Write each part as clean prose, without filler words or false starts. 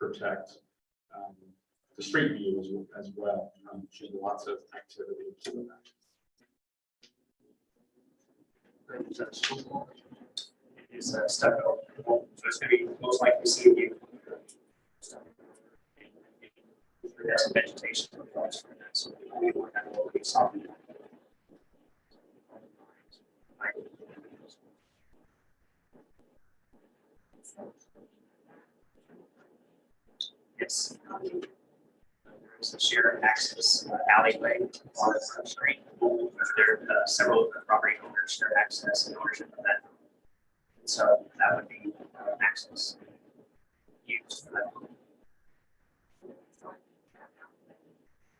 protect the street view as well. Should lots of activity to the back. Is stucco, so it's going to be most likely sea view. There's some vegetation across from that, so we want that to be something. Yes. There's a shared access alleyway on the street. There are several property owners share access and ownership of that. So that would be access used for that.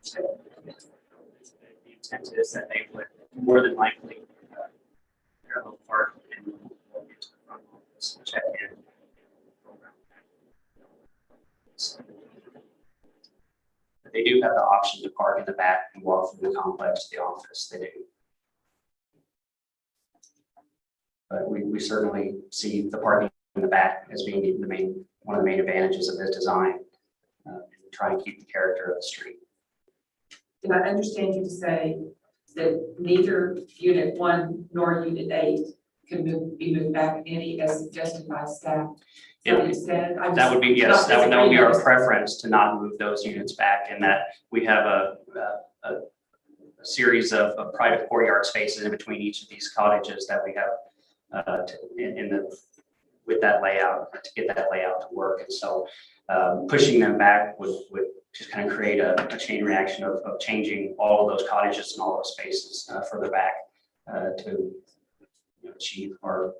So the intent is that they would more than likely parallel park and go into the front office, check in. So, they do have the option to park in the back and walk from the complex to the office. They do. But we certainly see the parking in the back as being one of the main advantages of this design, and try and keep the character of the street. Did I understand you to say that neither unit 1 nor unit 8 can be moved back any as suggested by staff? So instead, That would be, yes, that would be our preference, to not move those units back, and that we have a series of private courtyard spaces in between each of these cottages that we have with that layout, to get that layout to work. And so pushing them back would just kind of create a chain reaction of changing all of those cottages and all those spaces further back to achieve our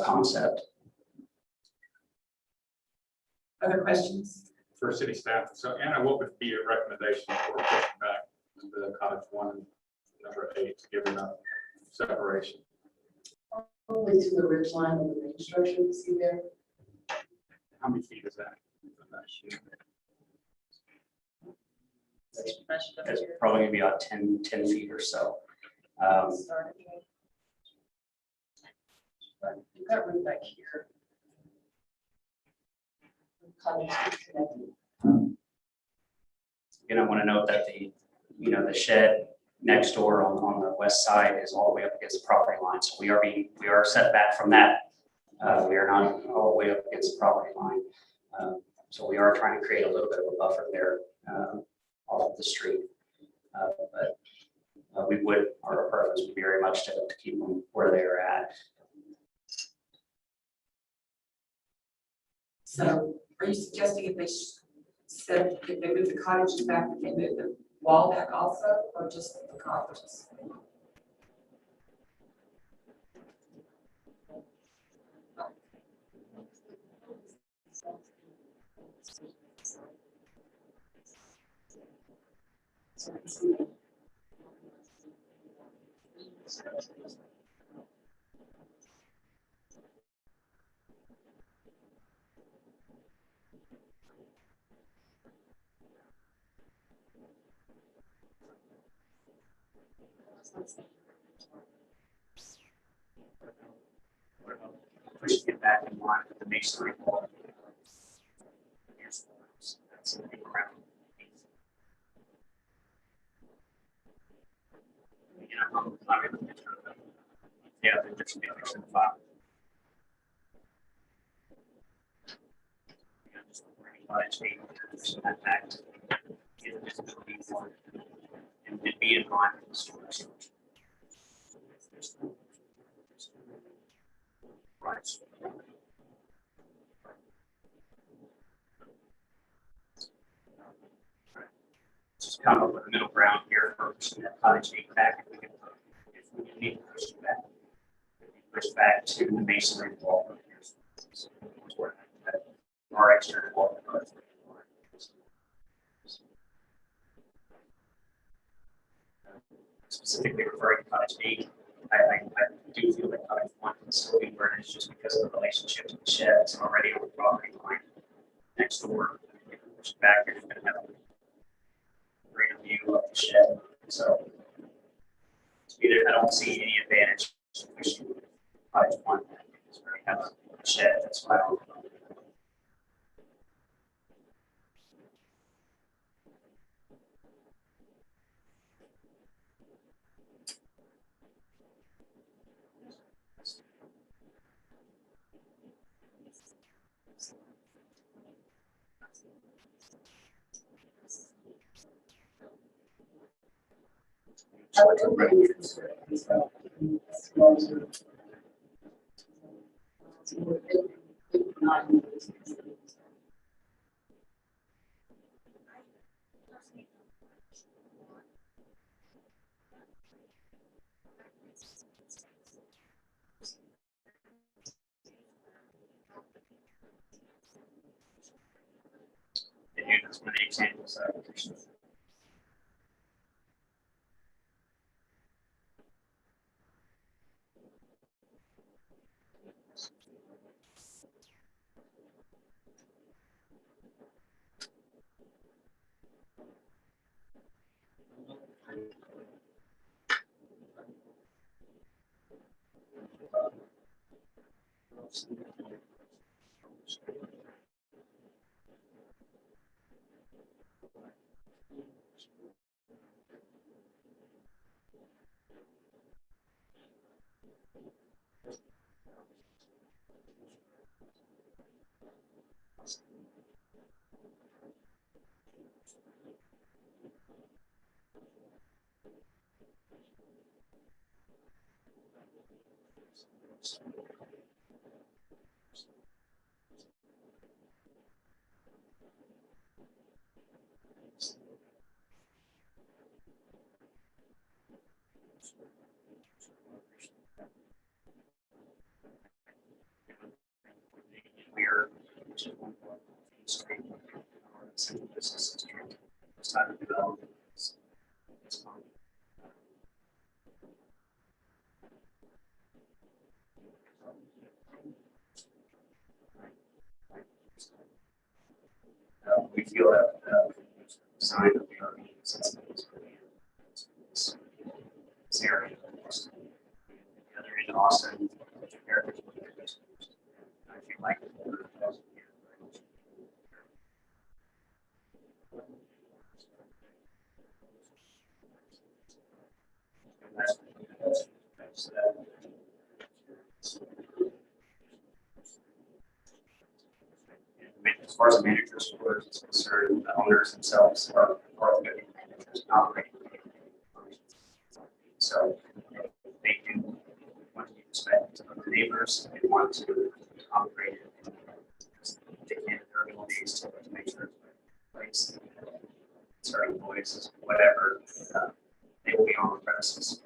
concept. Other questions? For city staff, so Anna, what would be your recommendation for pushing back the cottage 1 and number 8 to give enough separation? Probably to the ridge line of the main structure you see there. How many feet is that? It's probably going to be about 10 feet or so. You've got room back here. Again, I want to note that the shed next door on the west side is all the way up against the property line. So we are set back from that. We are not all the way up against the property line. So we are trying to create a little bit of a buffer there off of the street. But our preference would be very much to keep them where they are at. So are you suggesting if they move the cottages back, that they move the wall back also, or just the cottages? Pushing it back in line with the masonry wall. That's a big round. Yeah, there's some pictures in the file. That back to get the visibility for it, and it'd be in line with the storage. Right. Just come up with a middle ground here for pushing that cottage gate back. If we need to push it back, push back to the masonry wall. So our external wall. Specifically referring to cottage 8, I do feel that cottage 1 can still be where it is just because of the relationship to the shed. It's already on the property line next door. If you push it back, you're going to have a greater view of the shed. So either I don't see any advantage to pushing cottage 1 because we already have a shed that's right on. I would agree with this, so, as well as your- Not- And here there's many examples of applications. We're street, central business district, side of development. It's fun. We feel that sign of the RV this area. The other in Austin. I feel like as far as the managers board is concerned, the owners themselves are the managers, not operating. So they do want to be respectful of the neighbors and want to operate it. They can't, there are ways to make sure it's in place. Certain voices, whatever, they will be on the premises.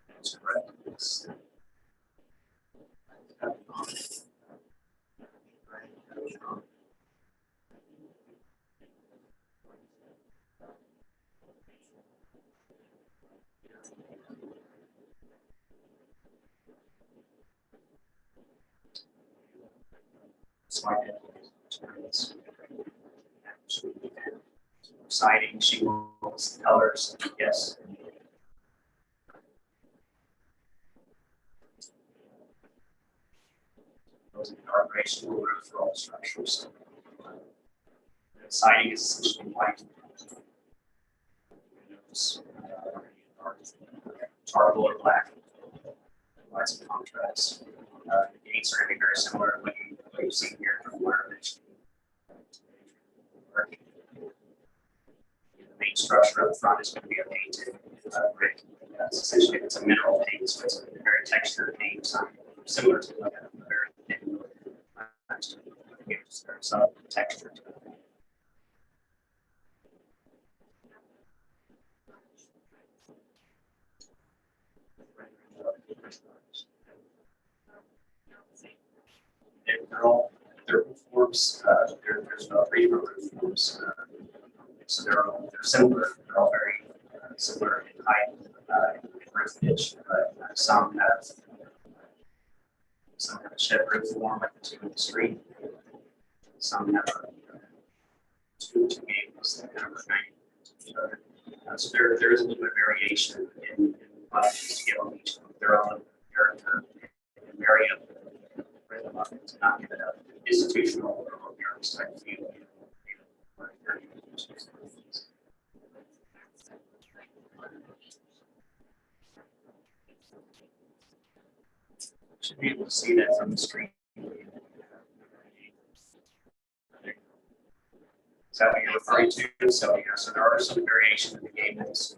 That's correct. Siding, shingles, colors, yes. Those are the roof for all structures. Siding is essentially white. Charcoal or black. Lots of contrast. The gates are going to be very similar to what you see here from where it's the main structure up front is going to be a painted brick. That's essentially it's a mineral paint, so it's a very textured paint, similar to a very thin. There's some texture to it. They're roof forms. There's about 3 roof forms. So they're similar. They're all very similar in height and roof pitch, but some have a shed roof form like the 2 in the street. Some have two gables that kind of remain each other. So there is a little bit of variation in scale of each one. They're all character and marry up the rhythm of it to not give it an institutional or bureaucratic type feel. Should be able to see that from the street. Is that what you're referring to? So, yeah, so there are some variations in the gables.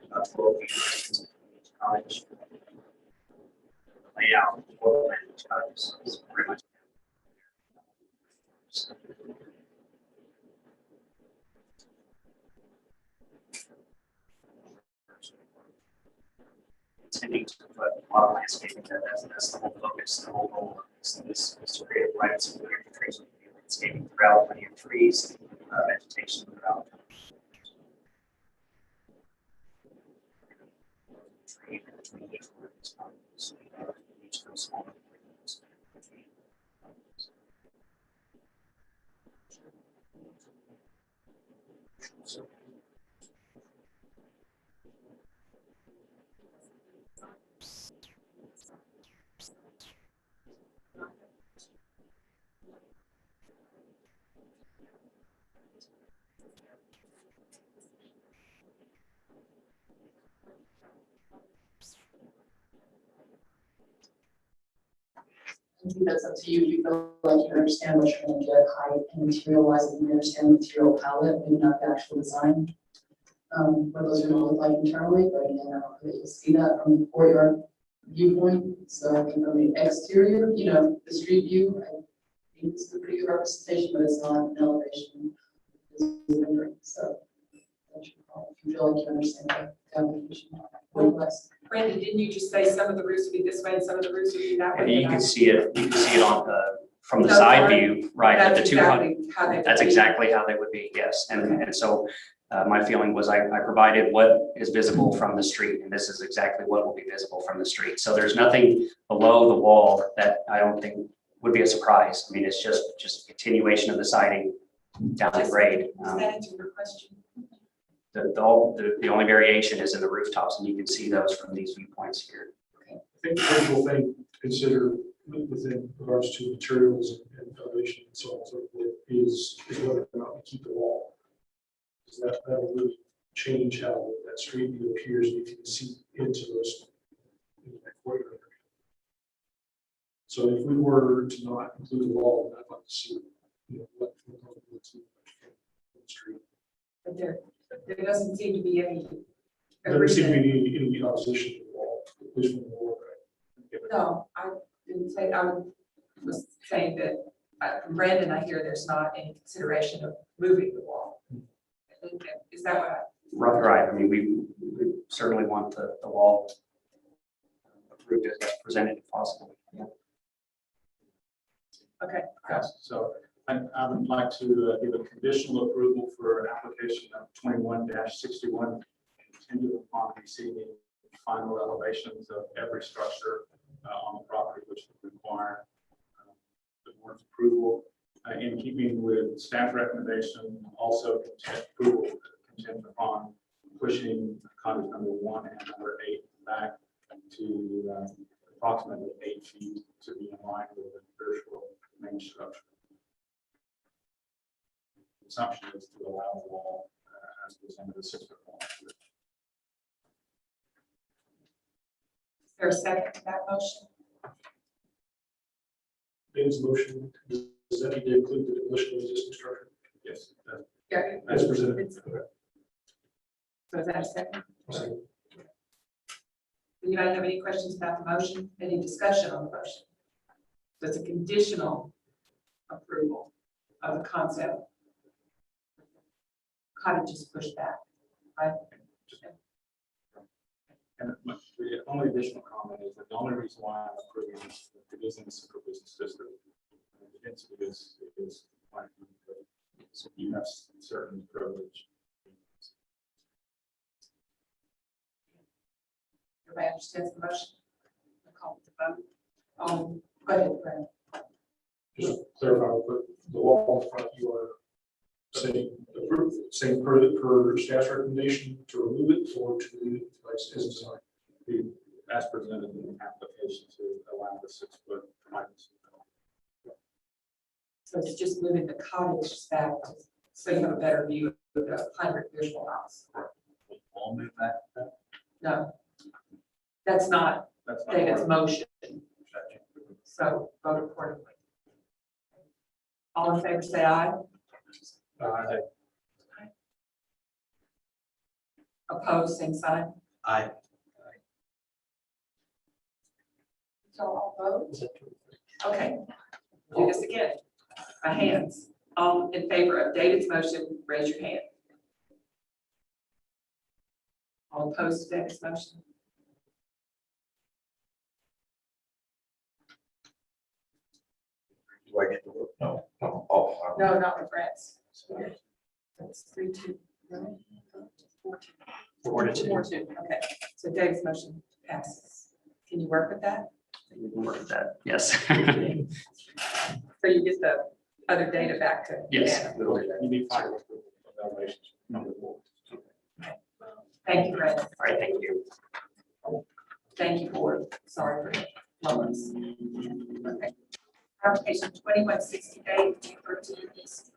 About 12 feet cottage. Layout, full land cottage, so it's pretty much. Intending to put a lot of landscaping there, that's the whole focus, the whole goal of this is to create rights and trees, landscaping throughout, plenty of trees, vegetation throughout. Tree between each one of these mountains, each of those small mountains. So, I think that's up to you. If you feel like you understand what you're gonna get, height and material wise, and you understand the material palette, maybe not the actual design. What those are gonna look like internally, but again, I don't know that you'll see that from the courtyard viewpoint. So I think from the exterior, the street view, I think it's a pretty good representation, but it's not an elevation. It's rendering, so that's your call. If you feel like you understand the application. Less. Brandon, didn't you just say some of the roofs would be this way and some of the roofs would be that way? and you can see it on from the No, side sorry. view, right? At That's the 200. exactly how they would That's be. exactly how they would be, yes. And so my feeling was I provided what is visible from the street, and this is exactly what will be visible from the street. So there's nothing below the wall that I don't think would be a surprise. I mean, it's just a continuation of the siding down the grade. Does that answer your question? The only variation is in the rooftops, and you can see those from these viewpoints here. I think the critical thing to consider within regards to materials and elevation and so on and so forth is whether or not we keep the wall. Because that will really change how that street view appears if you can see into those in that courtyard area. So if we were to not include the wall, I'd like to see what looks like on the street. But there doesn't seem to be any. There doesn't seem to agreement. be any opposition to the wall, at least from the wall, right? No, I didn't say, I was saying that from Brandon, I hear there's not any consideration of moving the wall. Is that what I? Right. I mean, we certainly want the wall approved as presented if possible. Yeah. Okay. Yes, so I would like to give a conditional approval for application of 21-61, contingent upon receiving final elevations of every structure on the property, which would require the board's approval. In keeping with staff recommendation, also contingent upon pushing cottage number 1 and number 8 back to approximately 8 feet to be in line with the virtual main structure. The assumption is to allow the wall as presented the 6 foot wall. Is there a second to that motion? Dave's motion, does that need to include the demolition of the existing structure? Yes. Yeah. As presented. It's- So is that a second? Okay. Anybody have any questions about the motion? Any discussion on the motion? So it's a conditional approval of the concept. Cottages pushed back, right? And the only additional comment is that the only reason why I'm approving this, it is in the central business district. The density is quite good. So you have certain privilege. Everybody understands the motion? I'll call it the vote. Go ahead, Brad. Just to clarify, real quick, the wall in front, you are saying approve, saying per staff's recommendation to remove it or to leave it like as designed? as presented in the application to allow the 6-foot privacy. So it's just moving the cottage back, so you have a better view of the hybrid visual house. All move back. No, that's not That's not David's part motion, of the statute. so vote accordingly. All in favor, say aye. Opposed, same sign. Aye. So I'll vote. Okay, do this again. By hands. All in favor of David's motion, raise your hand. All opposed to David's motion? Do I get to vote? No. Oh, No, not with Brett's. That's 3-2. right? 4-2. 4-2. 4-2, okay. So David's motion passes. Can you work with that? We can work with that. Yes. So you get the other data back to? Yes. Anna. we will do that. You need final approval of elevations number 4. Thank you, Brett. All right, thank you. Thank you, board. Sorry for moments. Okay. Application 2168, 213 East.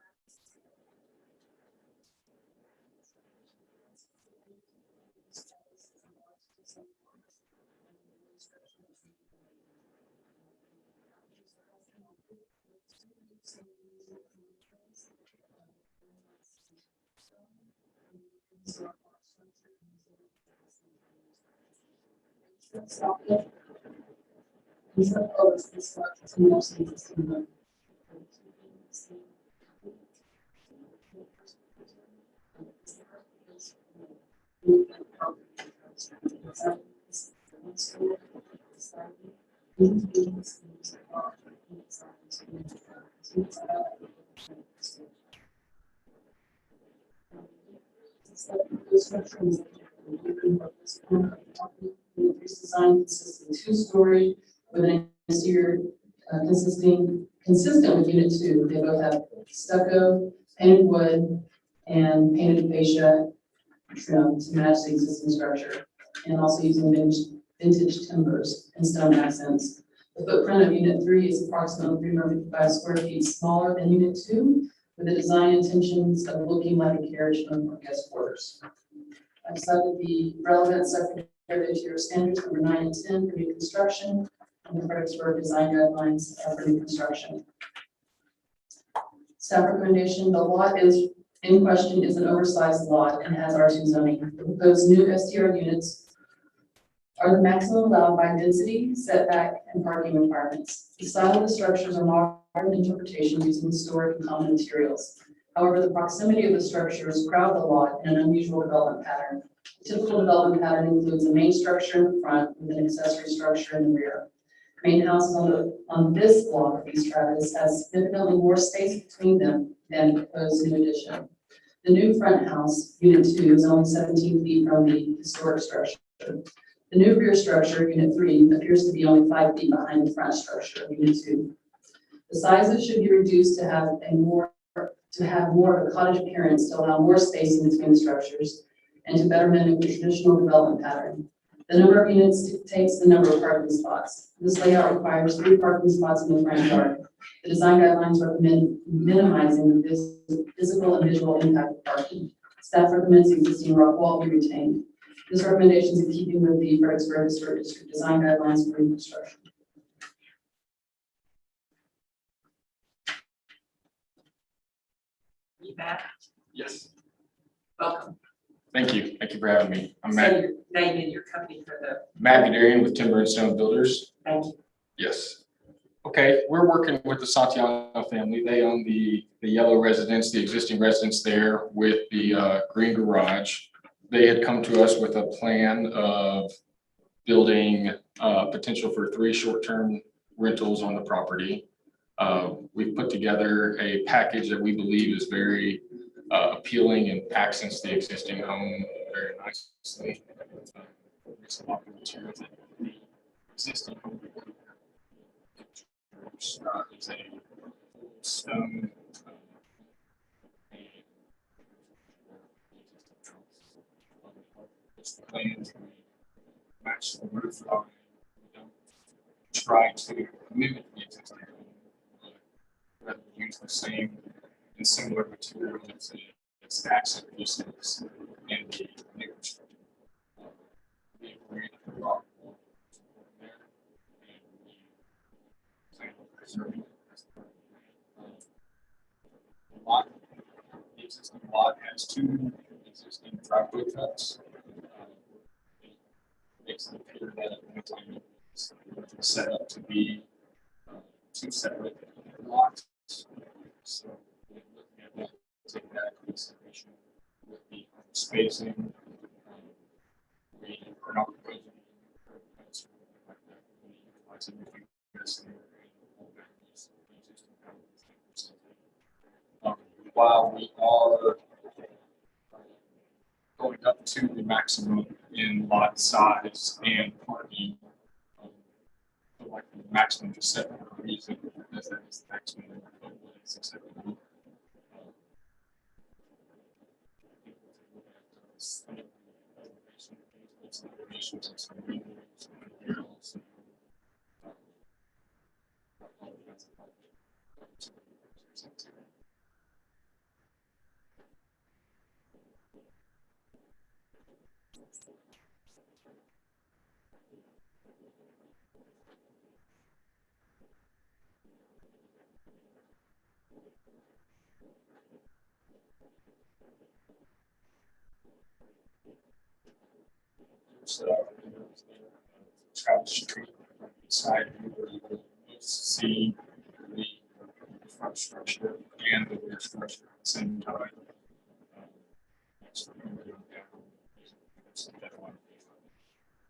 This design consists of a 2-story with an exterior consistent with unit 2. They both have stucco, painted wood, and painted fascia trim to match the existing structure, and also using vintage timbers and stone accents. The footprint of unit 3 is approximately 355 square feet smaller than unit 2, with the design intentions of looking like a carriage room or guest quarters. I've cited the relevant Secretary of Interior Standards number 9 and 10 for new construction, and the Fredericksburg design guidelines for new construction. Staff recommendation: the lot is in question is an oversized lot and has R2 zoning. The proposed new STR units are the maximum allowed by density, setback, and parking requirements. The style of the structures are modern interpretation using historic and common materials. However, the proximity of the structures crowd the lot in an unusual development pattern. The typical development pattern includes a main structure in the front with an accessory structure in the rear. Main houses on this block of East Travis has significantly more space between them than the proposed new addition. The new front house, unit 2, is only 17 feet from the historic structure. The new rear structure, unit 3, appears to be only 5 feet behind the front structure, unit 2. The sizes should be reduced to have more of a cottage appearance to allow more spacing between the structures and to better mimic the traditional development pattern. The number of units dictates the number of parking spots. This layout requires 3 parking spots in the front yard. The design guidelines recommend minimizing the physical and visual impact of parking. Staff recommends the existing rock wall be retained. This recommendation is in keeping with the Fredericksburg Historic District design guidelines for new construction. You Matt, Yes, welcome. thank you. Thank you for having me. I'm Say your name and your company for the, Matt Gadarian with Timber and Stone Builders. thank you. Yes. Okay, we're working with the Santiago family. They own the yellow residence, the existing residence there with the green garage. They had come to us with a plan of building potential for 3 short-term rentals on the property. We've put together a package that we believe is very appealing and accents the existing home very nicely. It's a lot of materials that the existing home is a stone. It's the plan to match match the roof line. We don't try to mimic the existing home, but rather use the same and similar materials and accent pieces in the new construction. We agree that the rock wall is important there, and we plan on preserving it as part of the plan. The lot, the existing lot has two existing driveway cuts. It makes it appear that at one time it was set up to be two separate lots. So we're looking at that, take that into consideration with the spacing. We are not proposing cuts or anything like that. We utilize everything that's there and hold back these existing boundaries. While we are going up to the maximum in lot size and parking, feel like the maximum is set for a reason, because that is the maximum of what is acceptable. Travis Street side where you will see the front structure and the rear structure at the same time.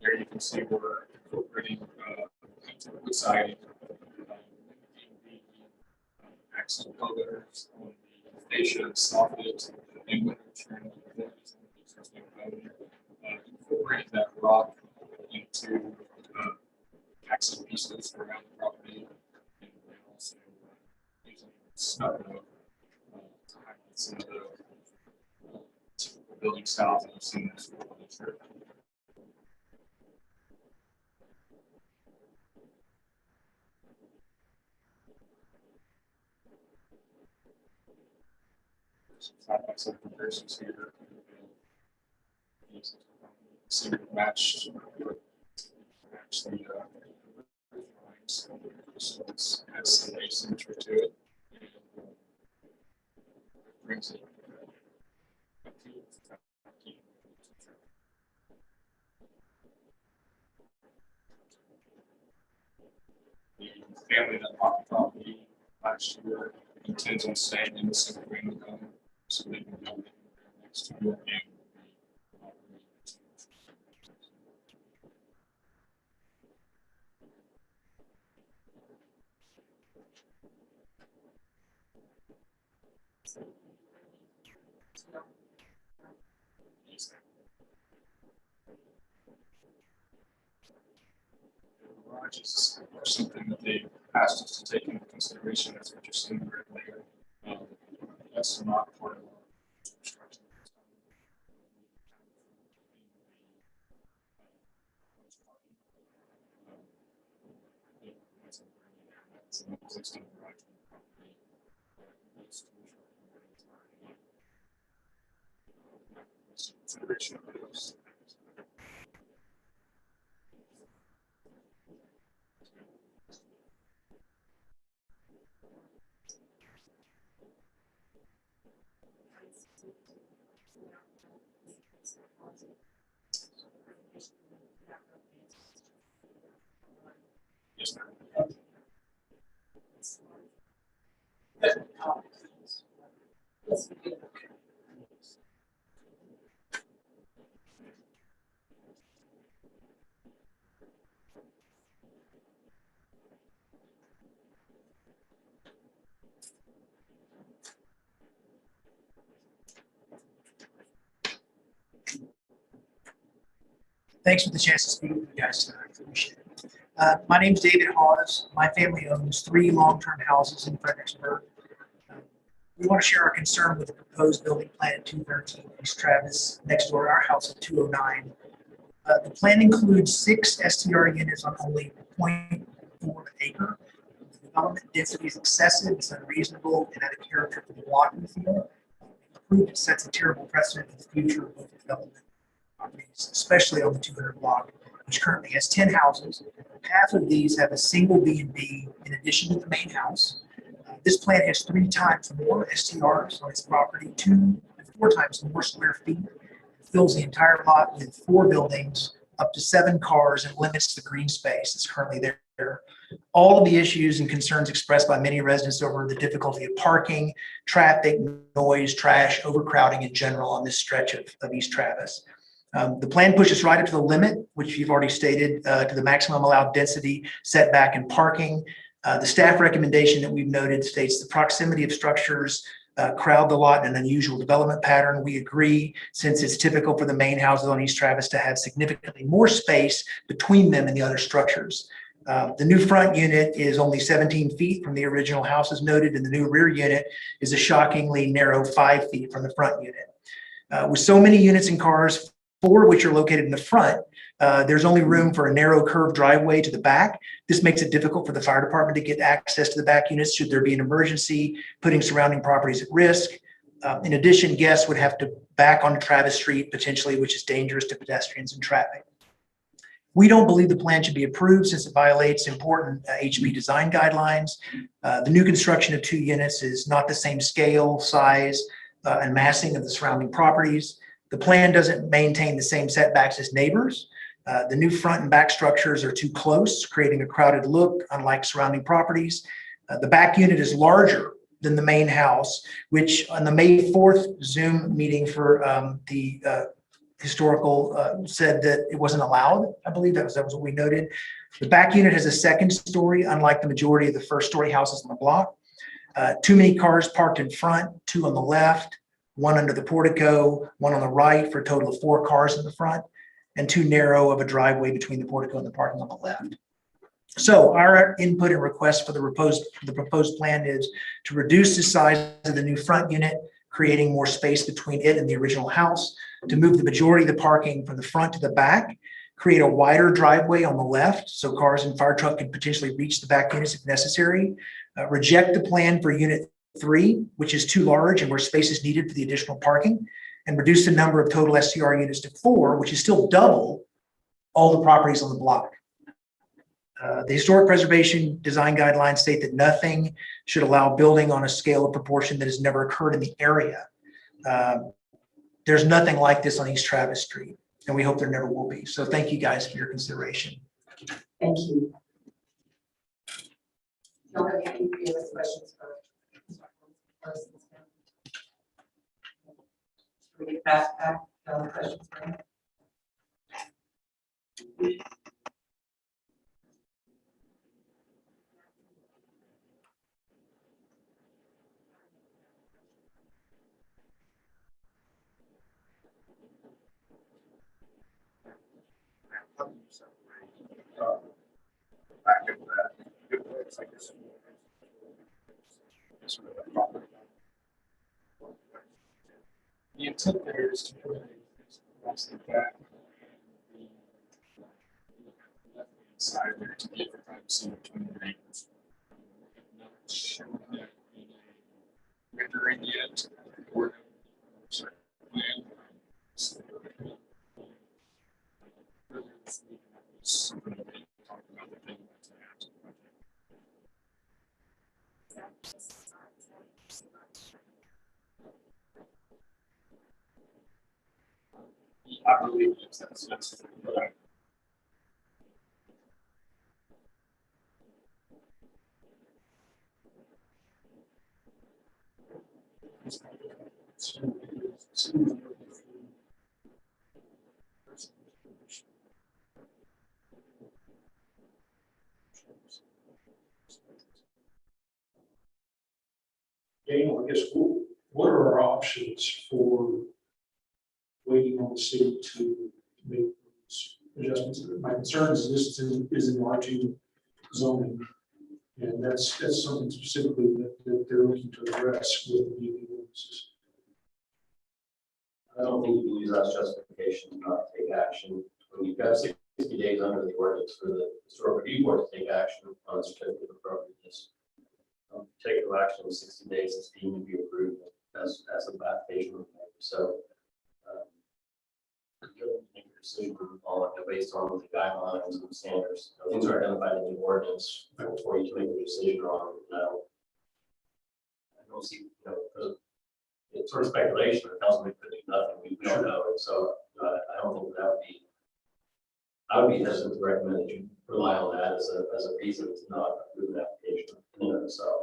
There you can see we're incorporating wood siding, accent colors on the fascia, soffit, and window trim. Incorporating that rock into accent pieces around the property, and also using snow to highlight some of the typical building styles that you've seen in this literature. Side by side comparisons here. See match the lines, so it has some asymmetry to it. Brings it. The family that bought the property last year intends on staying in the single family home, so they can go next to it and garages are something that they asked us to take into consideration. That's what you're seeing right there. That's not part of our construction. It's an existing garage. Consideration of those. Yes, ma'am. Yes, we do. Thanks for the chance to speak with you guys tonight. I appreciate it. My name's David Hawes. My family owns 3 long-term houses in Fredericksburg. We want to share our concern with the proposed building plan at 213 East Travis, next door to our house at 209. The plan includes 6 STR units on only 0.4 acre. The development density is excessive, it's unreasonable, and out of character for the block we feel. Approved, it sets a terrible precedent for the future of both development properties, especially on the 200 block, which currently has 10 houses. Half of these have a single B&B in addition to the main house. This plan has 3 times more STRs on its property, 2 to 4 times more square feet. It fills the entire lot with 4 buildings, up to 7 cars, and limits the green space that's currently there. All of the issues and concerns expressed by many residents over the difficulty of parking, traffic, noise, trash, overcrowding in general on this stretch of East Travis. The plan pushes right up to the limit, which you've already stated, to the maximum allowed density, setback, and parking. The staff recommendation that we've noted states the proximity of structures crowd the lot in an unusual development pattern. We agree, since it's typical for the main houses on East Travis to have significantly more space between them and the other structures. The new front unit is only 17 feet from the original house as noted, and the new rear unit is a shockingly narrow 5 feet from the front unit. With so many units and cars, 4 of which are located in the front, there's only room for a narrow curved driveway to the back. This makes it difficult for the fire department to get access to the back units should there be an emergency, putting surrounding properties at risk. In addition, guests would have to back onto Travis Street potentially, which is dangerous to pedestrians and traffic. We don't believe the plan should be approved since it violates important HB design guidelines. The new construction of 2 units is not the same scale, size, and massing of the surrounding properties. The plan doesn't maintain the same setbacks as neighbors. The new front and back structures are too close, creating a crowded look, unlike surrounding properties. The back unit is larger than the main house, which on the May 4th Zoom meeting for the historical said that it wasn't allowed. I believe that was what we noted. The back unit has a 2nd story, unlike the majority of the 1st story houses on the block. Too many cars parked in front, 2 on the left, 1 under the portico, 1 on the right, for a total of 4 cars in the front, and too narrow of a driveway between the portico and the parking on the left. So our input and request for the proposed plan is to reduce the size of the new front unit, creating more space between it and the original house, to move the majority of the parking from the front to the back, create a wider driveway on the left so cars and fire truck can potentially reach the back units if necessary, reject the plan for unit 3, which is too large and where space is needed for the additional parking, and reduce the number of total STR units to 4, which is still double all the properties on the block. The historic preservation design guidelines state that nothing should allow building on a scale of proportion that has never occurred in the area. There's nothing like this on East Travis Street, and we hope there never will be. So thank you guys for your consideration. Thank you. Don't have any previous questions for. We get back, questions for him. Back into that. Good place, I guess. The intent there is to put a back side there to give the privacy between the acres. Shown that in a rendering yet or certain plan. So, something that we talked about the thing that's after the project. I believe that's right. Daniel, I guess, what are our options for waiting on the city to make those adjustments? My concern is this is in R2 zoning, and that's something specifically that they're looking to address with the new ordinances. I don't think you can use that as justification to not take action And you've got 60 days under the ordinance for the historic review board to take action on a certificate of appropriateness. Take no action in 60 days, it's deemed to be approved as an application. So you'll make a decision on based on the guidelines and standards. Things are identified in the ordinance before you can make a decision on. Now, I don't see, because it's sort of speculation. It tells me could do nothing. We don't know. And so I don't think that would be. I would be hesitant to recommend that you rely on that as a reason to not approve an application in and of itself.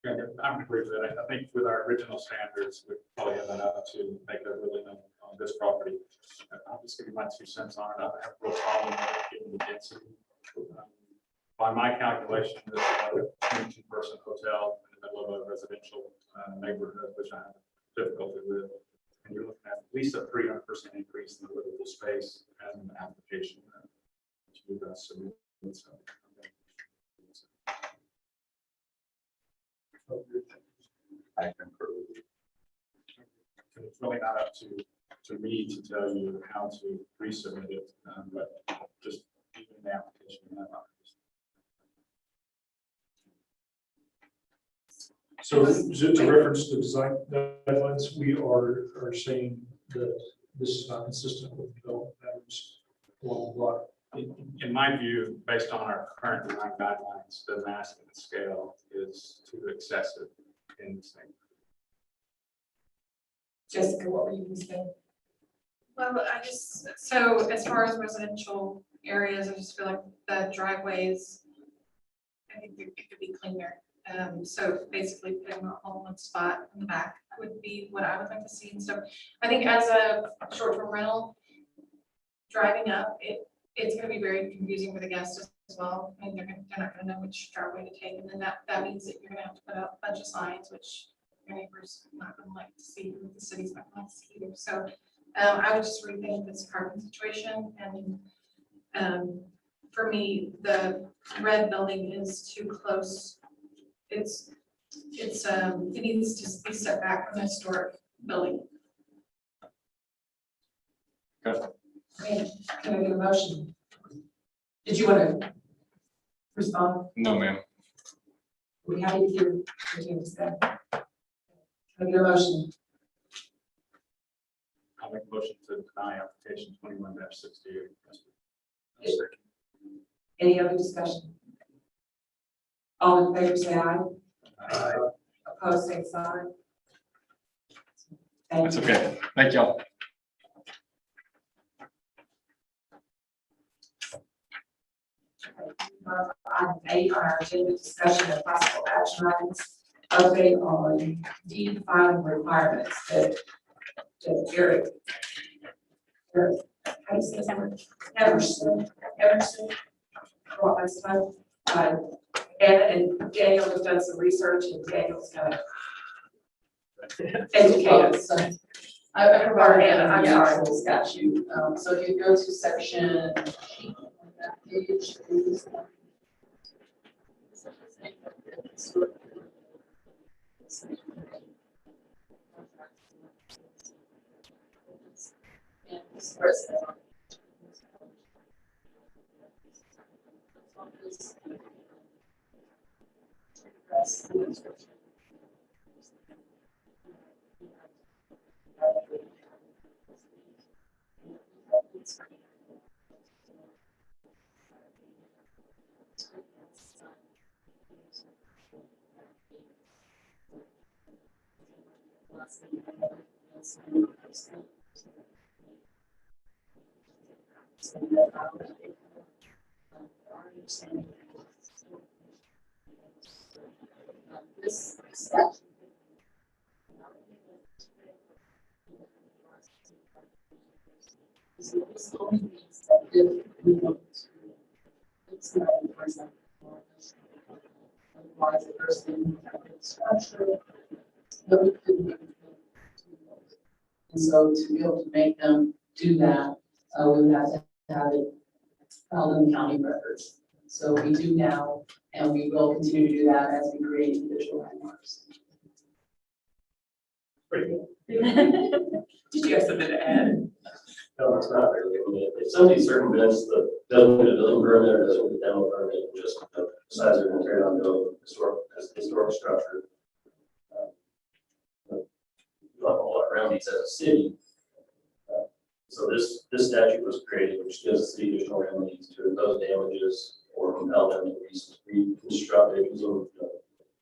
Yeah, I'm agree with that. I think with our original standards, we probably have enough to make a ruling on this property. I'll just give you my 2 cents on it. I have a real problem with getting the density. By my calculation, this is like a 22-person hotel in the middle of a residential neighborhood, which I have difficulty with. And you're looking at least a 300% increase in the livable space as an application that you guys submit. So, I concur with you. it's really not up to me to tell you how to resubmit it, but just even the application. So to reference the design guidelines, we are saying that this is not consistent with development patterns along the block. In my view, based on our current design guidelines, the mass and the scale is too excessive in this thing. Jessica, what were you going to say? Well, so as far as residential areas, I just feel like the driveways, I think it could be cleaner. So basically putting them all in one spot in the back would be what I would like to see. And so I think as a short-term rental, driving up, it's going to be very confusing for the guests as well. And they're not going to know which driveway to take. And then that means that you're going to have to put up a bunch of signs, which your neighbors are not going to like to see, the city's not going to like to see either. So I would just rethink this parking situation. And for me, the red building is too close. It needs to be set back from the historic building. Okay, can I get a motion? Did you want to respond? No, ma'am. We have to hear what you have to say. Can I get a motion? I'll make a motion to deny application 21-68. Any other discussion? All in favor, say aye. Aye. Opposed, say sign. Thank That's you. okay. Thank y'all. Item 8 on our agenda, discussion of possible action items, update on deed filing requirements that Eric, how do you say his name? Emerson, brought last time. And Daniel has done some research, and Daniel's going to educate us. I provided I'm the sorry. actual statute. So if you go to section eight on that page, please. This statute. So this only means that if we want to, it's not in person. Otherwise, the person has structure, no, we couldn't even. And so to be able to make them do that, we would have to have it filed in the county records. So we do now, and we will continue to do that as we create individual landmarks. Pretty good. Did you have something to add? No, it's not really. I mean, if somebody circumvents the, doesn't get a building permit or doesn't get a demo permit, just decides they're gonna tear down the historic structure. Like all around these as a city. So this statute was created, which gives the city additional remedies to those damages or compel them to reconstruct it using,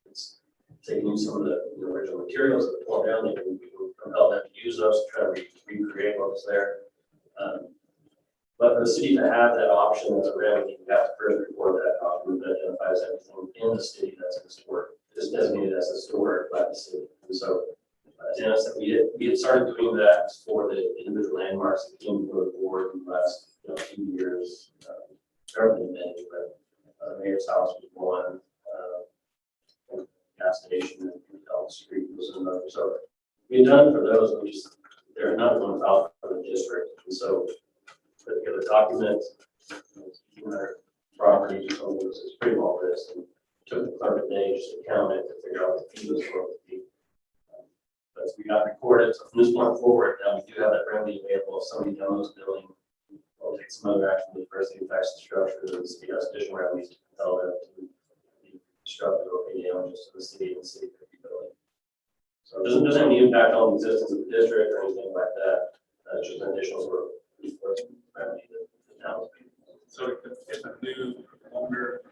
it's taking some of the original materials that were torn down, they can compel them to use those to try to recreate what was there. But for the city to have that option as a remedy, you have to first report that document that identifies everything in the city that's historic. It's designated as historic by the city. And so, as Anna said, we had started doing that for the individual landmarks that came before the board in the last few years. Everything many, but the mayor's house was one, gas station and Elm Street was another. So we've done for those, we just, they're not going out for the district. And so put together documents, their property, it's pretty well list, and took the clerk a day just to count it to figure out the fee was going to be. But we got recorded, so from this point forward, now we do have that remedy available if somebody demos the building. We'll take some other action to first affects the structure, and the city has additional remedies to compel them to be constructed or pay damages to the city and the city could be building. So it doesn't have any impact on the existence of the district or anything like that. It's just an additional sort of remedy that the town is paying. So if a new owner.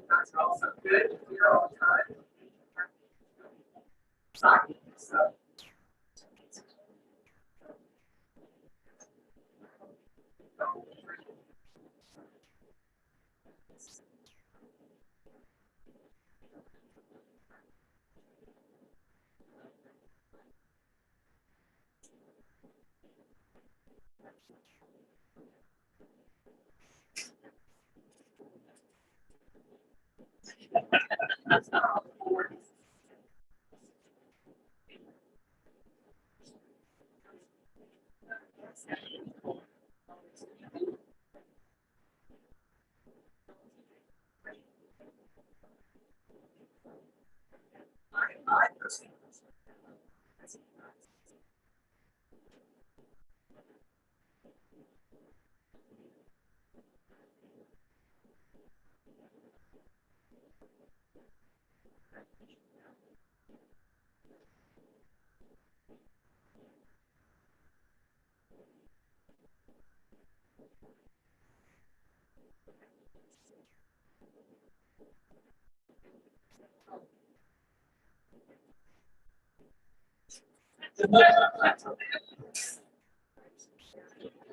That's also good. You're all the time. Sorry. So.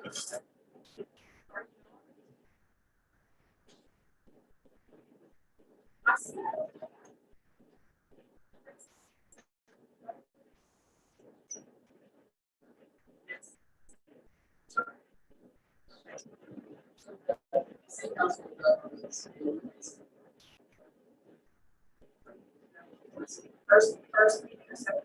First meeting or second?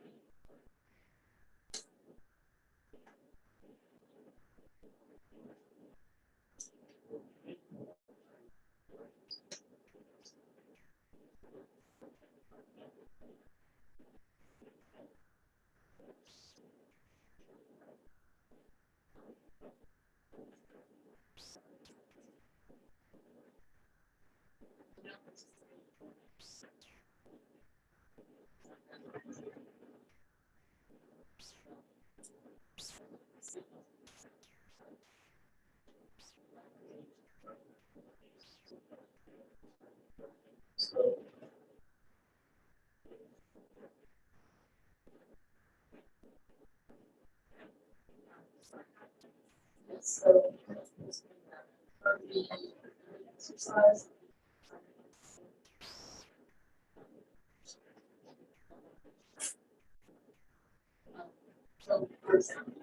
So, the exercise. So, for example,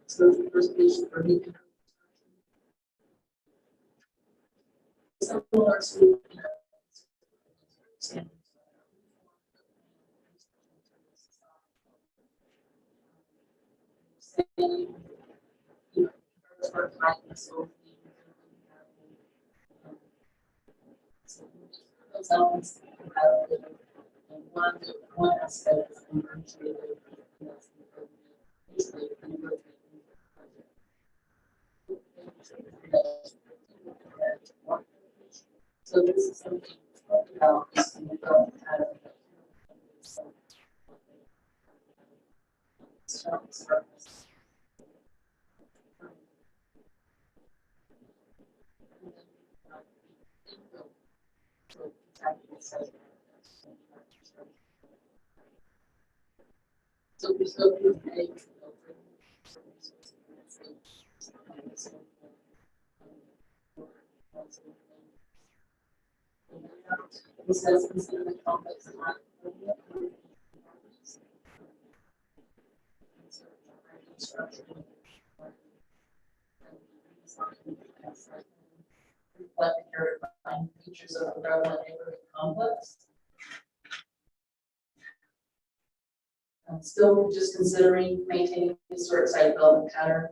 so the first page for me. Similar to. One aspect is so this is something to talk about. So we still do pay. This has considered the complex. Reflect the characteristic features of the prevalent neighborhood complex. I'm still just considering maintaining historic site development pattern.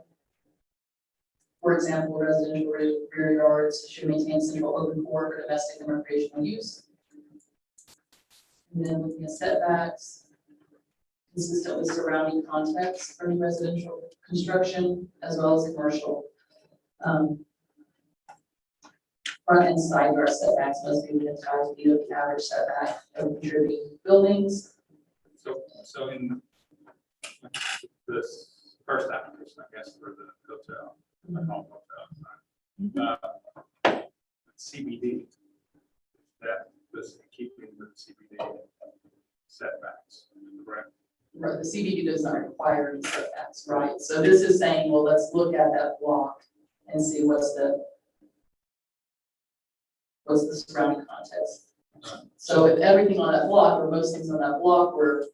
For example, residential rear yards should maintain central open core for domestic and recreational use. And then looking at setbacks, consistent with surrounding context for new residential construction as well as commercial. Front and side yard setbacks must be within 5 feet of the average setback of contributing buildings. So in this first application, I guess, for the hotel, the home hotel, CBD, that was keeping the CBD setbacks, correct? Right, the CBD does not require any setbacks, right? So this is saying, well, let's look at that block and see what's the surrounding context. So if everything on that block, or most things on that block were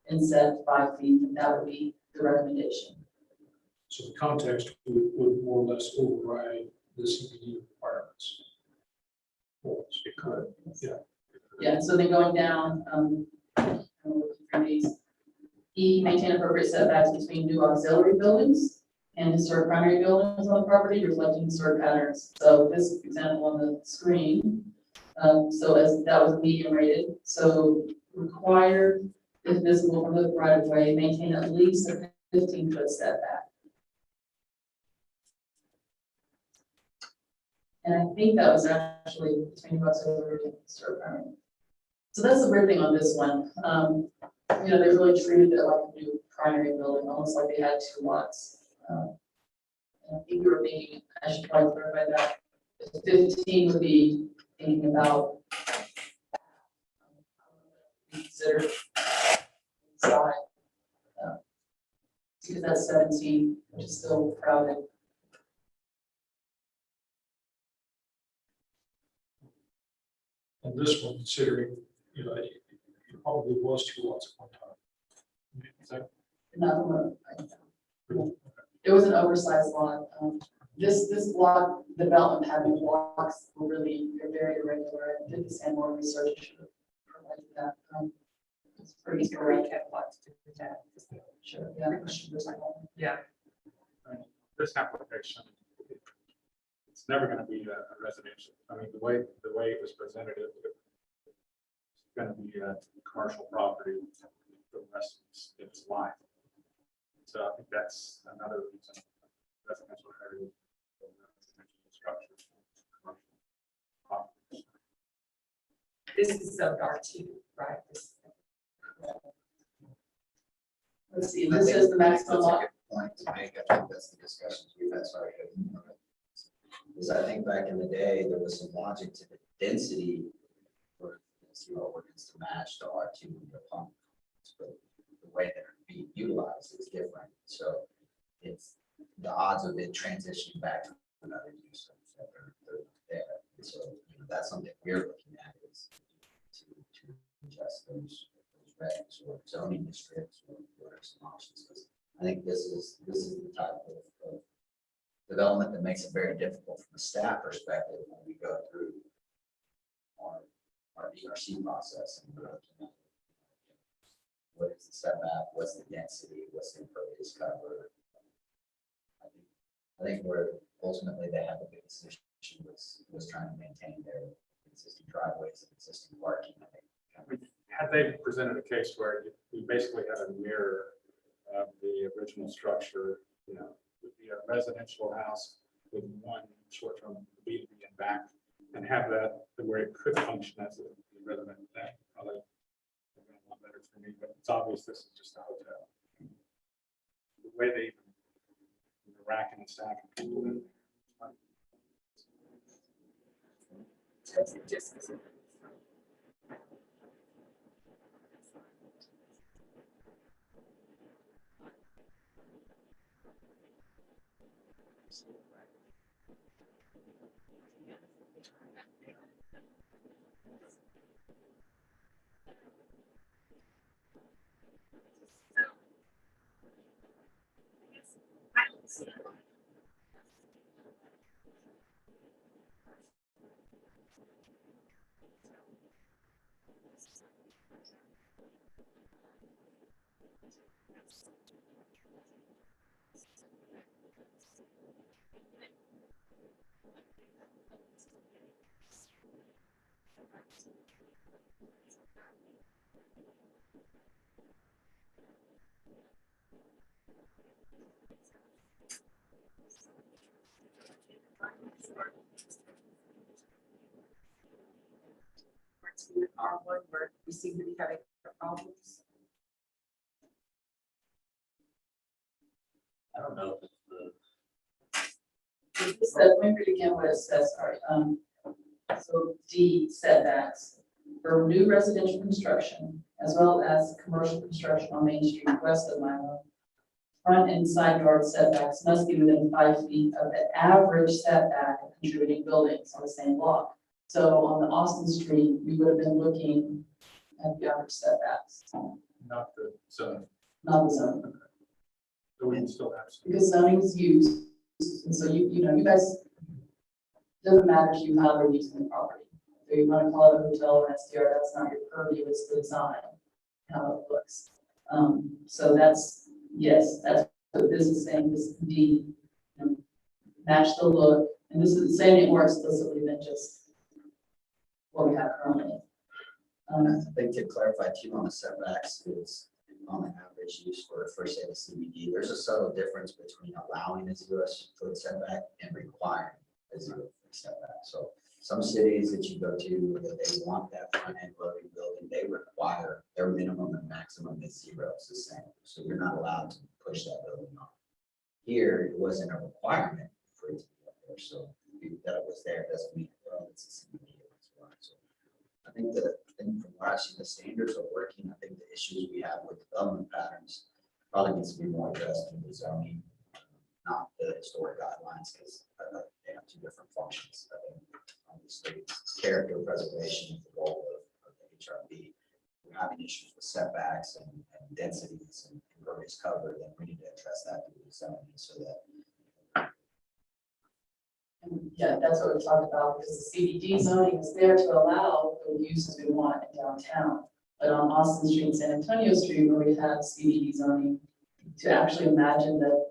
inset 5 feet, then that would be the recommendation. So the context would more or less override the CBD requirements. Well, it could, yeah. Yeah, so then going down, I'm looking for these. E, maintain appropriate setbacks between new auxiliary buildings and historic primary buildings on the property, reflecting historic patterns. So this example on the screen, so as that was medium rated, so required if visible from the right of way, maintain at least a 15-foot setback. And I think that was actually between what's over to Stir Farm. So that's the weird thing on this one. You know, they really treated it like a new primary building, almost like they had two lots. And I think you were thinking, I should probably clarify that. 15 would be thinking about consider inside. Because that's 17, which is still crowded. On this one, considering, you know, it probably was two lots at one time. Is that Another one. correct? It was an oversized lot. This block development having blocks were really, they're very irregular. I did the same more research. I should have provided that. It's pretty correct. Sure, yeah. Yeah. This application, it's never gonna be a residential. I mean, the way it was presented, it's gonna be a commercial property for the rest of its life. So I think that's another reason residential area, residential structures, commercial properties. This is so dark too, right? Let's see, this is the maximum lot. Point to make, I think that's the discussions we've had, sorry. Is I think back in the day, there was some logic to the density for, ordinance to match the R2 and the pump. But the way that it's being utilized is different, so it's the odds of it transitioning back to another use that they're there. And so, that's something we're looking at is to adjust those regs or zoning districts or some options. Because I think this is the type of development that makes it very difficult from a staff perspective when we go through our DRC process and we're looking at what is the setback, what's the density, what's the impervious cover. I think where ultimately they have the biggest issue was trying to maintain their existing driveways and existing parking. I think. Had they presented a case where we basically had a mirror of the original structure, would be a residential house with one short-term B in back, and have that where it could function as a resident, that probably would be a lot better for me. But it's obvious this is just a hotel. The way they racking and stacking people in. R1 where we seem to be having problems. I don't know if it's It says, let me read again what it says, sorry. So D, setbacks for new residential construction, as well as commercial construction on Main Street west of Milo. Front and side yard setbacks must be within 5 feet of the average setback of contributing buildings on the same block. So on the Austin Street, we would have been looking at the average setbacks, Not the zone. not the zone. So we can still have some. Because zoning is used, and so you guys, doesn't matter to you how they're using the property. If you want to call it a hotel or SDR, that's not your purview, it's the design, how it looks. So that's, yes, that's what this is saying, this D, match the look, and this is saying it more explicitly than just what we have currently. I think to clarify too on the setbacks is on the average use for say the CBD, there's a subtle difference between allowing a 0-foot setback and requiring a 0-foot setback. So some cities that you go to, that they want that front end loading building, they require their minimum and maximum is 0. It's the same. So you're not allowed to push that building off. Here, it wasn't a requirement for it to be up there. So that it was there doesn't mean, well, it's a CBD. So I think from where I see the standards are working, I think the issues we have with development patterns probably needs to be more addressed in the zoning, not the historic guidelines, because they have two different functions. I think obviously character preservation is the goal of the HRB. We're having issues with setbacks and densities and impervious cover, then we need to address that through the zoning so that. And yeah, that's what we're talking about, because the CBD zoning is there to allow the uses we want in downtown. But on Austin Street, San Antonio Street, where we have CBD zoning, to actually imagine that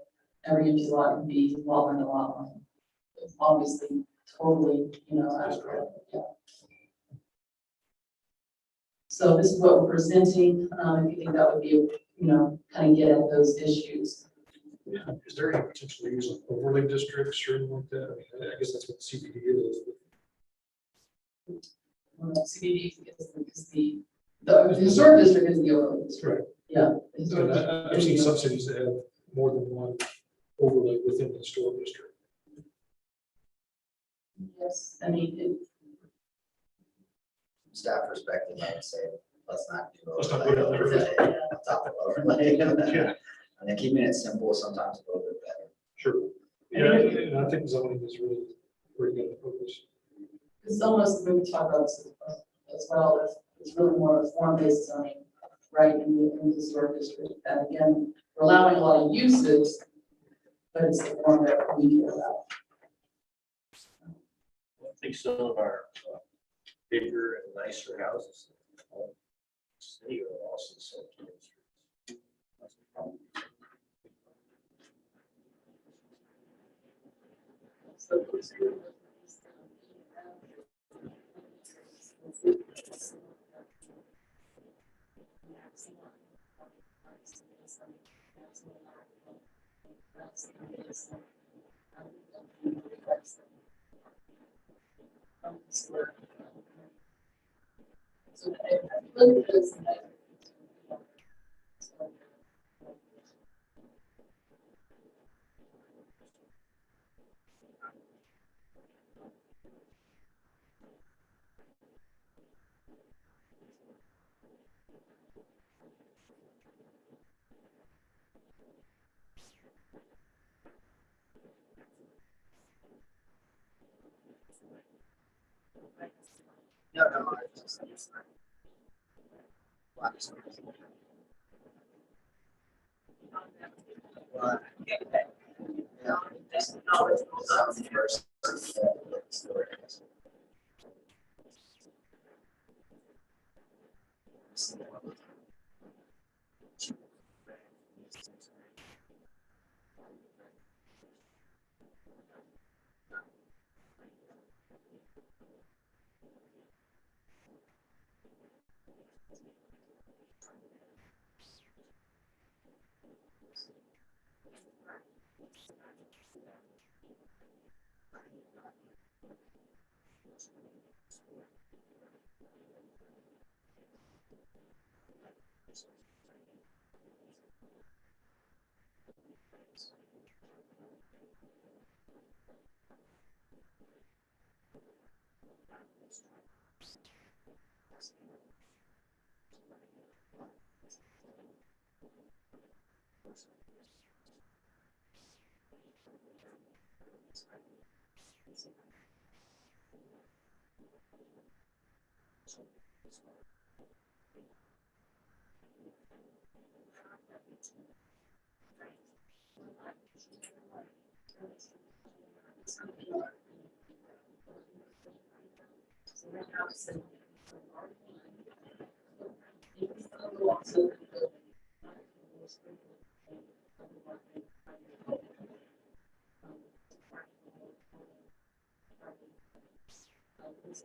every empty lot can be lot line to lot line. It's obviously totally, yeah. So this is what we're presenting. If you think that would be, kind of get at those issues. Yeah, is there any potential use of overlay districts or anything like that? I mean, I guess that's what CBD is. CBD is the historic district is the overlay district. Right. Yeah. the historic And district I've is seen the- some cities that have more than one overlay within the historic district. Yes, I mean, From staff perspective, I would say, let's not do Let's not overlay, go down that overlay, on top of overlay. Yeah. And then keeping it simple, sometimes a little bit better. Sure. Yeah, and I think zoning is really where you got to focus. it's almost, when we talk about this as well, it's really more of a form-based zoning, right, in the historic district. And again, we're allowing a lot of uses, but it's the form that we care about. I think some of our bigger and nicer houses, city are also central. That's a problem. So look at this.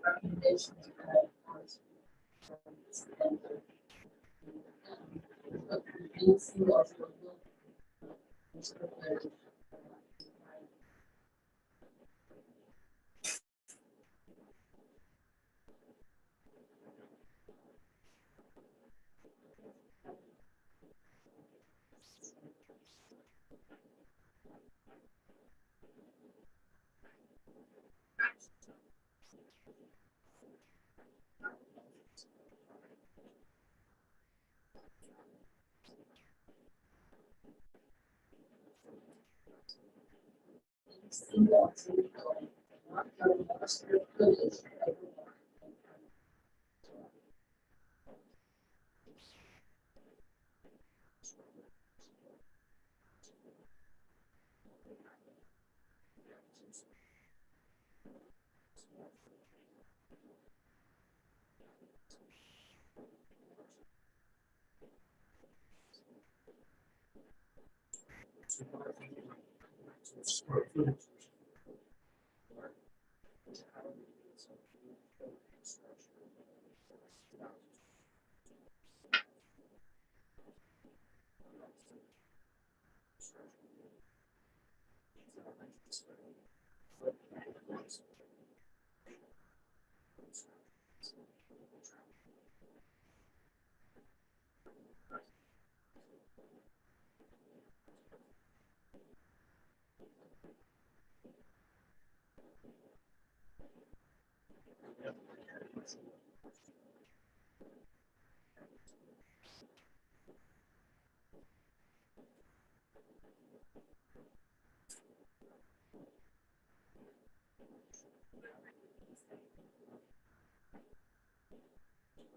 Recommendations.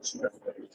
Square footage.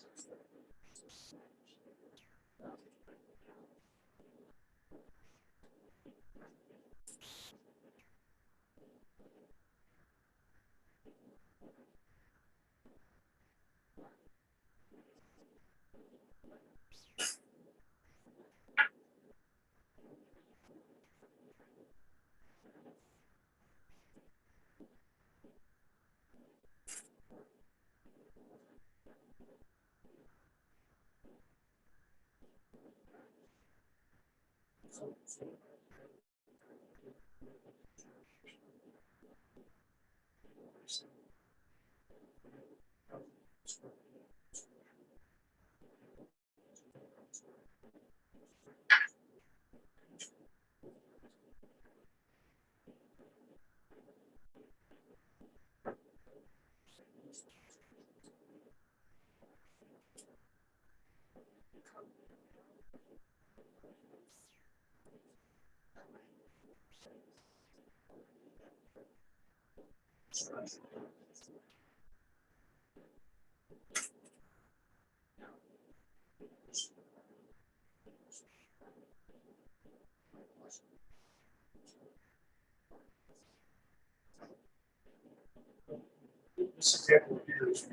This example here is.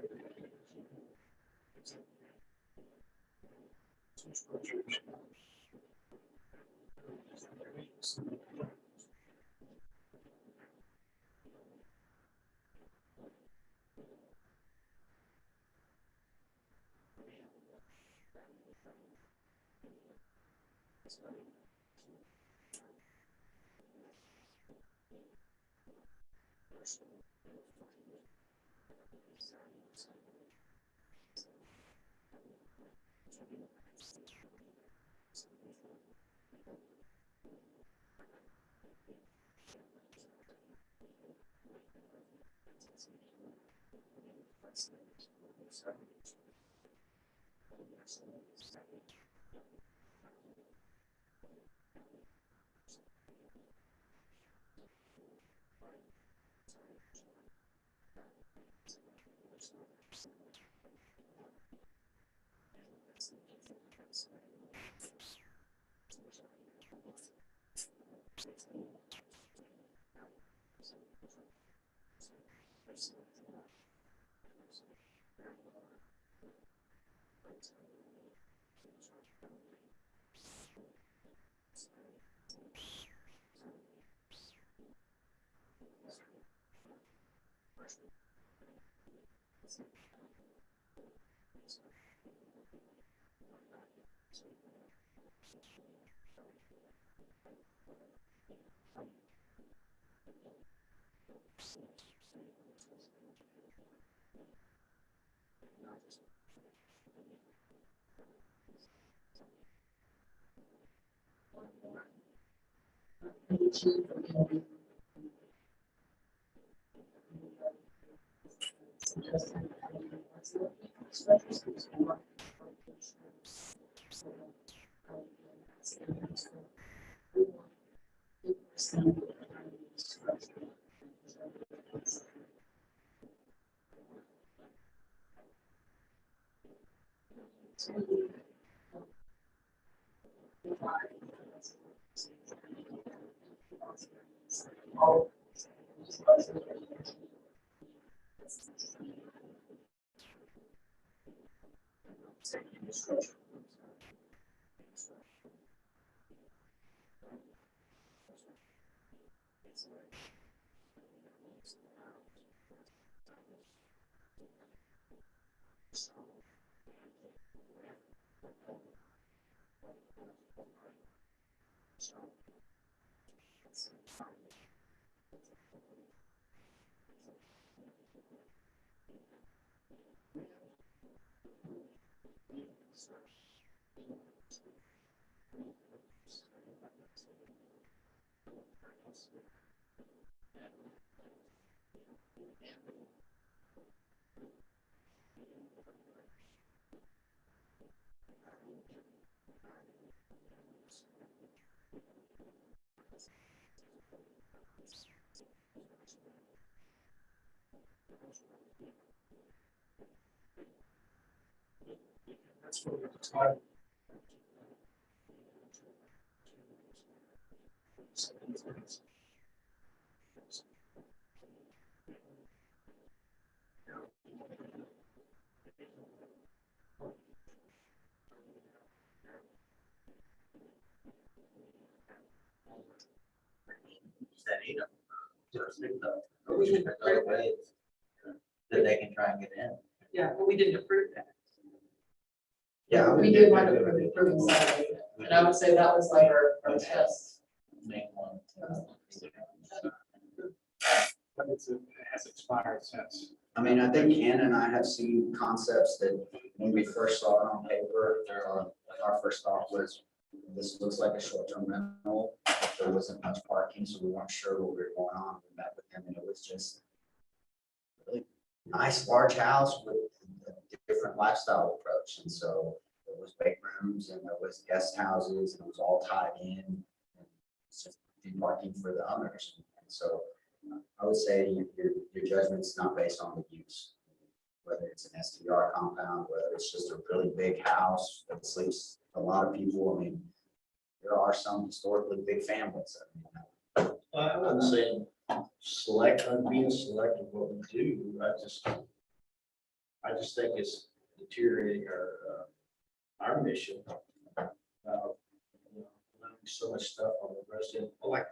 That's what we're talking. But we should another way that they can try and get in. Yeah, but we didn't approve that. Yeah, We did want to approve Saturday, and I would say that was like our test. Make one. But it has expired since. I mean, I think Ken and I have seen concepts that when we first saw it on paper, like our first thought was, this looks like a short-term rental. There wasn't much parking, so we weren't sure what we were going on. We met with him and it was just really nice, large house with a different lifestyle approach. And so there was bedrooms and there was guest houses and it was all tied in. And it's just parking for the owners. And so I would say your judgment's not based on the use, whether it's an STR compound, whether it's just a really big house that sleeps a lot of people. I mean, there are some historically big families. I'm not saying I'm being selective what we do. I just think it's deteriorating our mission. So much stuff on the resident, like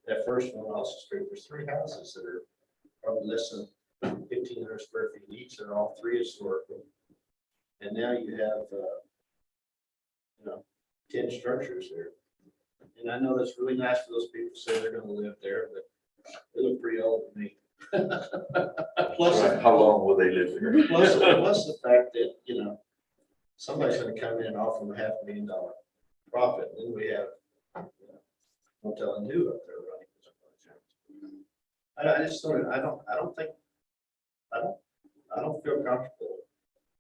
that first one, also Street, there's 3 houses that are probably less than 1,500 square feet each, and all 3 historical. And now you have, 10 structures there. And I know that's really nice for those people who say they're gonna live there, but they look pretty old to me. Plus, How long will they live there? plus the fact that, somebody's gonna come in and offer them $500,000 profit, and then we have, I'm telling you up there running. I just don't, I don't feel comfortable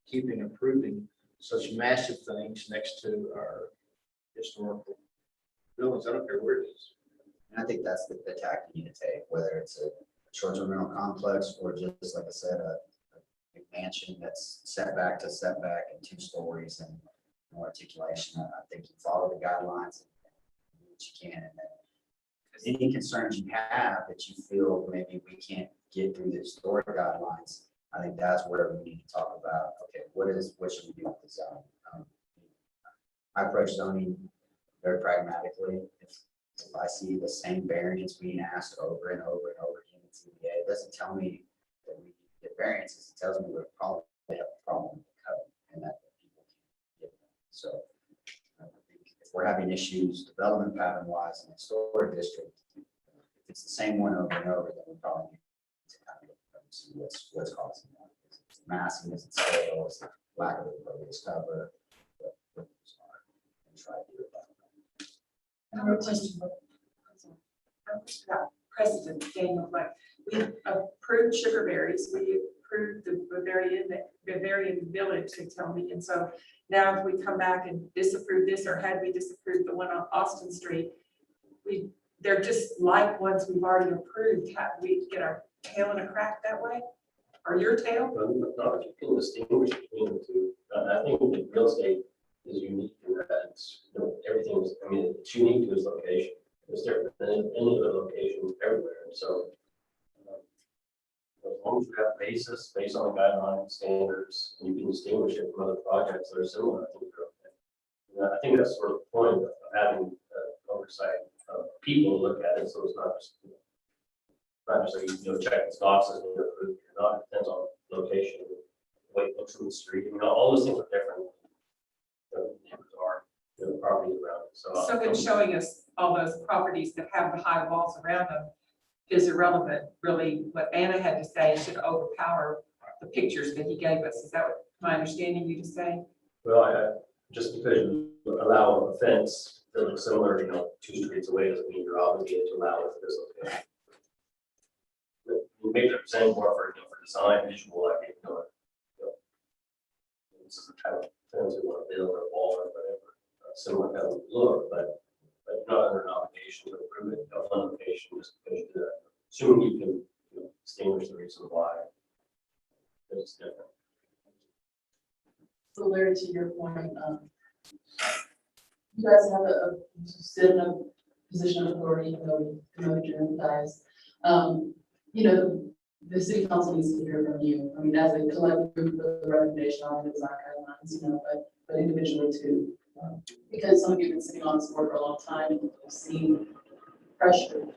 keeping approving such massive things next to our historical buildings. I don't care where it is. And I think that's the tack you need to take, whether it's a short-term rental complex or just, like I said, a mansion that's setback to setback and 2 stories and no articulation. I think you follow the guidelines and do what you can. And then any concerns you have that you feel maybe we can't get through the historic guidelines, I think that's where we need to talk about, okay, what should we do with the zone? I approach zoning very pragmatically. If I see the same variance being asked over and over and over again in CBA, it doesn't tell me that we need to get variances. It tells me we probably have a problem with the code. we're having issues development pattern wise in the historic district, if it's the same one over and over, then we probably need to kind of look and see what's causing that. Is it massing, is it scale, is it lack of impervious cover? What those are, and try to do it that way. I have a question. About precedent, Daniel, like, we approved sugar berries, we approved the Bavarian Village, they tell me, and so now if we come back and disapprove this, or had we disapproved the one on Austin Street, they're just like ones we've already approved, have we get our tail in a crack that way? Or your tail? Not if you can distinguish between the two. I think that real estate is unique in that it's, everything is, I mean, it's unique to its location. It's different than any other location everywhere. And so, as long as you have basis based on guidelines, standards, and you can distinguish it from other projects that are similar, I think you're okay. And I think that's sort of the point of having oversight of people look at it, so it's not just, like, check the boxes and you're approved or not. It depends on location, the way it looks from the street. All those things are different. The neighbors are, the properties around it. So then showing us all those properties that have the high walls around them is irrelevant, really. What Anna had to say should overpower the pictures that he gave us. Is that what my understanding you to say? Well, just because you allow a fence that looks similar, 2 streets away doesn't mean you're obligated to allow it for this location. Maybe they're saying more for design, visual, I think, this is the type of fence we want to build or wall or whatever, similar kind of look, but not under an obligation to approve it, on location, just because you do that. Assuming you can distinguish the reason why it's different. So Larry, to your point, you guys have sit in a position of authority, even though we know you're guys. The city council needs to hear from you. I mean, as a collective group, the recommendation on the design guidelines, but individually too. Because some of you have been sitting on this board for a long time and have seen pressure.